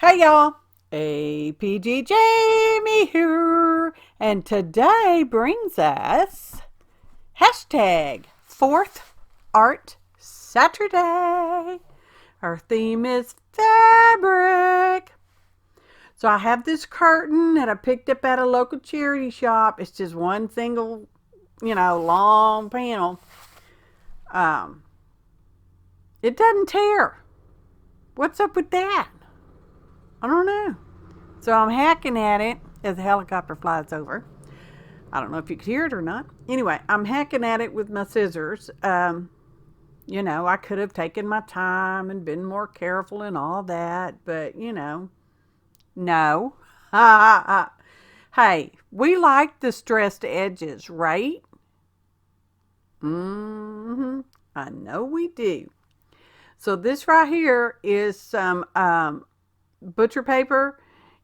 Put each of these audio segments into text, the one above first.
Hey y'all, APG Jamie here, and today brings us hashtag 4th Art Saturday. Our theme is fabric. So I have this curtain that I picked up at a local charity shop. It's just one single, long panel. Um, it doesn't tear. What's up with that? I don't know. So I'm hacking at it as the helicopter flies over. I don't know if you could hear it or not. Anyway, I'm hacking at it with my scissors. I could have taken my time and been more careful and all that, but no. Hey, we like the stressed edges, right? I know we do. So this right here is some butcher paper.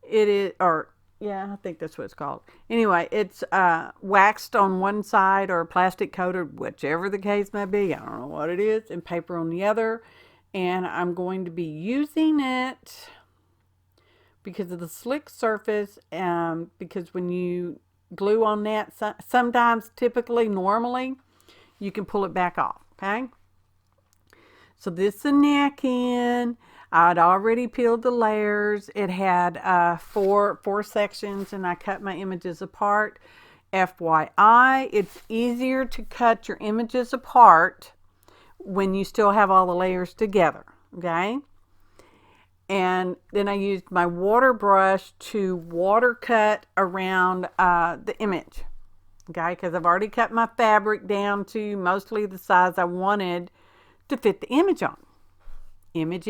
It is, or yeah, I think that's what it's called. Anyway, it's waxed on one side or plastic coated, whichever the case may be. I don't know what it is, and paper on the other. And I'm going to be using it because of the slick surface. Because when you glue on that, sometimes, typically, normally, you can pull it back off. Okay. So this is a napkin. I'd already peeled the layers. It had four sections, and I cut my images apart. FYI, it's easier to cut your images apart when you still have all the layers together, okay? And then I used my water brush to water cut around the image, okay? Because I've already cut my fabric down to mostly the size I wanted to fit the image on. Image.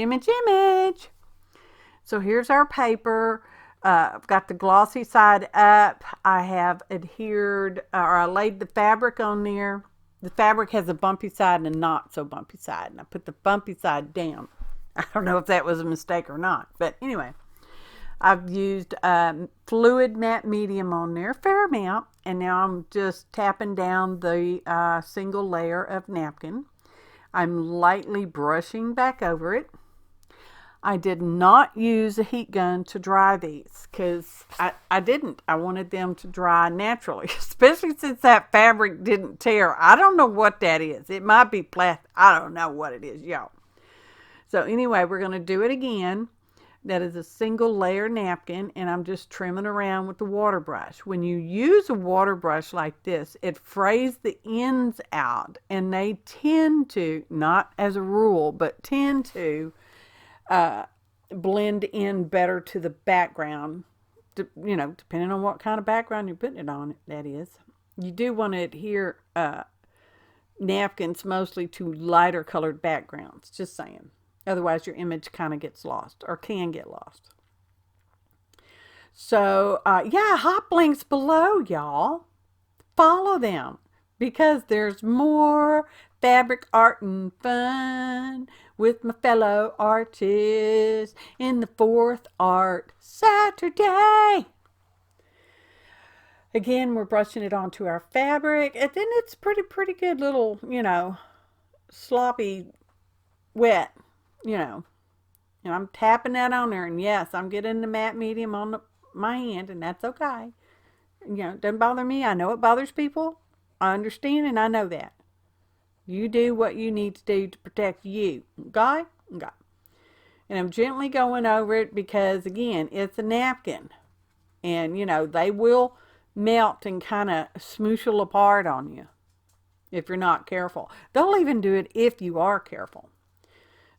So here's our paper. I've got the glossy side up. I have adhered, or I laid the fabric on there. The fabric has a bumpy side and a not so bumpy side, and I put the bumpy side down. I don't know if that was a mistake or not, but anyway, I've used fluid matte medium on there, fair amount, and now I'm just tapping down the single layer of napkin. I'm lightly brushing back over it. I did not use a heat gun to dry these because I didn't. I wanted them to dry naturally, especially since that fabric didn't tear. I don't know what that is. It might be plastic. I don't know what it is, y'all. So anyway, we're going to do it again. That is a single layer napkin, and I'm just trimming around with the water brush. When you use a water brush like this, it frays the ends out, and they tend to, not as a rule, but tend to blend in better to the background, depending on what kind of background you're putting it on, that is. You do want to adhere napkins mostly to lighter colored backgrounds, just saying. Otherwise, your image kind of gets lost, or can get lost. So, hop links below, y'all. Follow them, because there's more Fabric Artin Fun with my fellow artists in the 4th Art Saturday. Again, we're brushing it onto our fabric, and then it's pretty good little, sloppy, wet. I'm tapping that on there, and yes, I'm getting the matte medium on my hand, and that's okay. It doesn't bother me. I know it bothers people. I understand, and I know that. You do what you need to do to protect you. Okay? Okay. And I'm gently going over it because, again, it's a napkin. And, they will melt and kind of smooshel apart on you if you're not careful. They'll even do it if you are careful.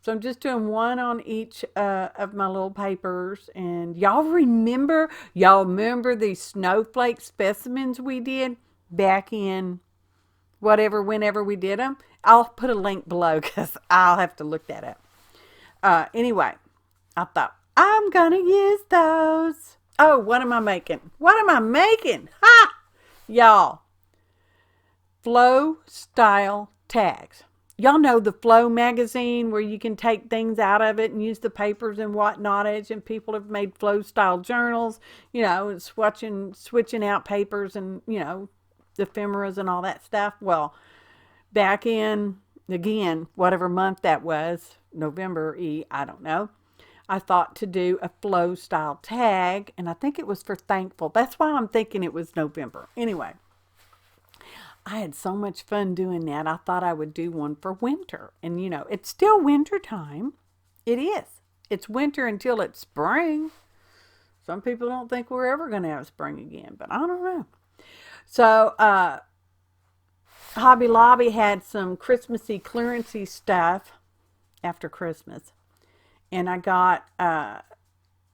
So I'm just doing one on each of my little papers. And y'all remember these snowflake specimens we did back in whenever we did them? I'll put a link below because I'll have to look that up. Anyway, I thought, I'm going to use those. Oh, what am I making? Ha! Y'all, Flow Style tags. Y'all know the Flow magazine where you can take things out of it and use the papers and whatnot. And people have made Flow style journals, switching out papers and, ephemeras and all that stuff. Well, back in, again, whatever month that was, November, I don't know. I thought to do a flow style tag, and I think it was for thankful. That's why I'm thinking it was November. Anyway, I had so much fun doing that. I thought I would do one for winter. And you know, it's still winter time. It is. It's winter until it's spring. Some people don't think we're ever going to have spring again, but I don't know. So, Hobby Lobby had some Christmassy clearancey stuff after Christmas. And I got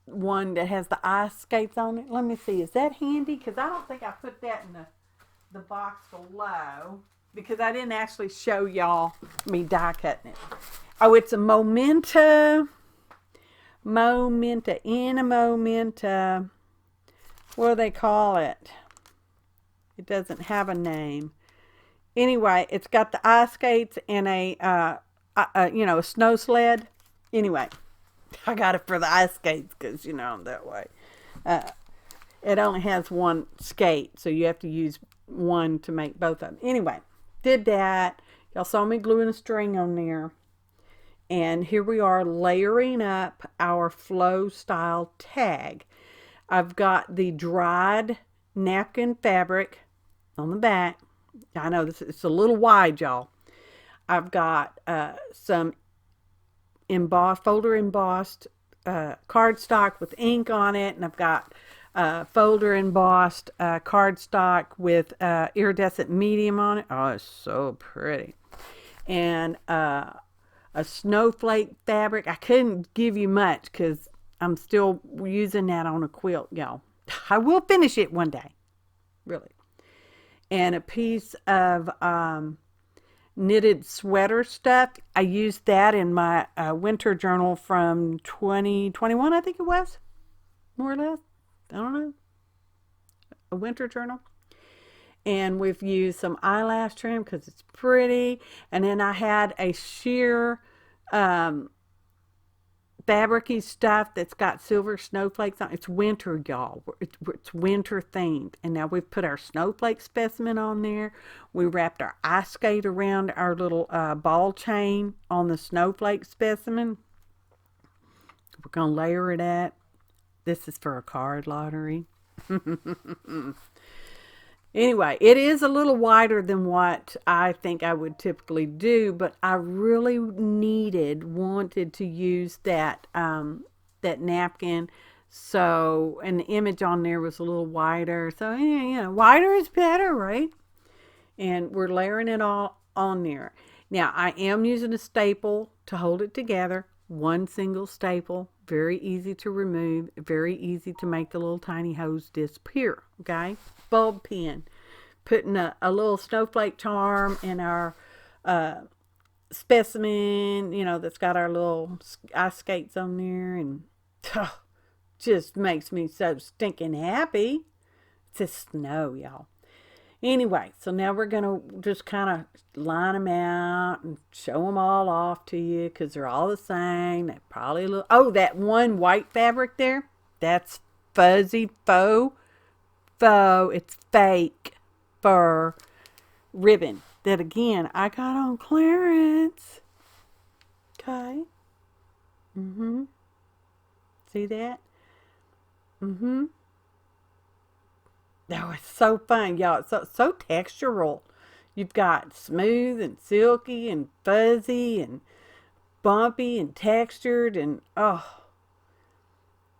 one that has the ice skates on it. Let me see. Is that handy? Because I don't think I put that in the box below. Because I didn't actually show y'all me die cutting it. Oh, it's a Momenta. Momenta. What do they call it? It doesn't have a name. Anyway, it's got the ice skates and a snow sled. Anyway, I got it for the ice skates because, you know, I'm that way. It only has one skate, so you have to use one to make both of them. Anyway, did that. Y'all saw me gluing a string on there. And here we are layering up our flow style tag. I've got the dried napkin fabric on the back. I know it's a little wide, y'all. I've got some folder embossed cardstock with ink on it, and I've got folder embossed cardstock with iridescent medium on it. Oh, it's so pretty. And a snowflake fabric. I couldn't give you much because I'm still using that on a quilt, y'all. I will finish it one day, really. And a piece of knitted sweater stuff. I used that in my winter journal from 2021, I think it was, more or less. I don't know. A winter journal. And we've used some eyelash trim because it's pretty. And then I had a sheer fabricy stuff that's got silver snowflakes on. It's winter, y'all. It's winter themed. And now we've put our snowflake specimen on there. We wrapped our ice skate around our little ball chain on the snowflake specimen. We're going to layer it at. This is for a card lottery. Anyway, it is a little wider than what I think I would typically do, but I really wanted to use that napkin. So, and the image on there was a little wider. So, yeah, wider is better, right? And we're layering it all on there. Now, I am using a staple to hold it together. One single staple. Very easy to remove. Very easy to make the little tiny holes disappear. Okay? Bulb pin. Putting a little snowflake charm in our specimen, you know, that's got our little ice skates on there, and just makes me so stinking happy. It's a snow, y'all. Anyway, so now we're going to just kind of line them out and show them all off to you because they're all the same. They probably look... Oh, that one white fabric there, that's fuzzy faux. It's fake fur ribbon that, again, I got on clearance. Okay. See that? That was so fun, y'all. It's so textural. You've got smooth and silky and fuzzy and bumpy and textured and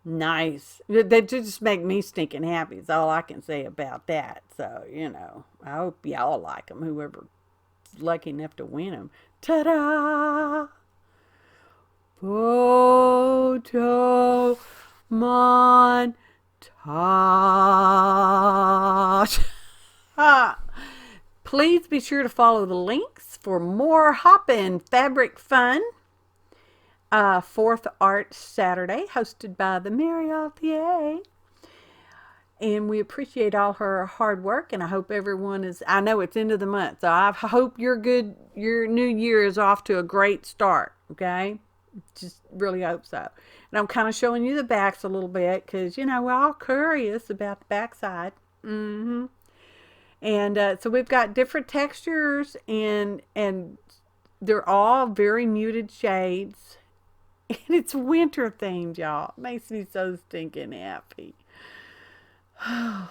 nice. They just make me stinking happy. Is all I can say about that. So, you know, I hope y'all like them. Whoever's lucky enough to win them. Ta-da! Photo montage. Please be sure to follow the links for more hoppin' fabric fun. Fourth Art Saturday, hosted by the Marriott PA. And we appreciate all her hard work, and I hope everyone is, I know it's end of the month, so I hope your new year is off to a great start, okay? Just really hope so. And I'm kind of showing you the backs a little bit, because, you know, we're all curious about the backside. And so we've got different textures, and they're all very muted shades. And it's winter themed, y'all. It makes me so stinking happy.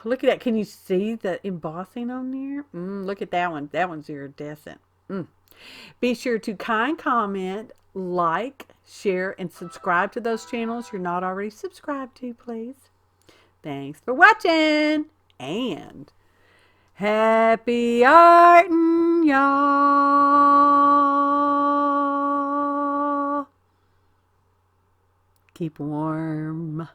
Look at that. Can you see the embossing on there? Look at that one. That one's iridescent. Be sure to comment, like, share, and subscribe to those channels you're not already subscribed to, please. Thanks for watching. And happy artin', y'all. Keep warm.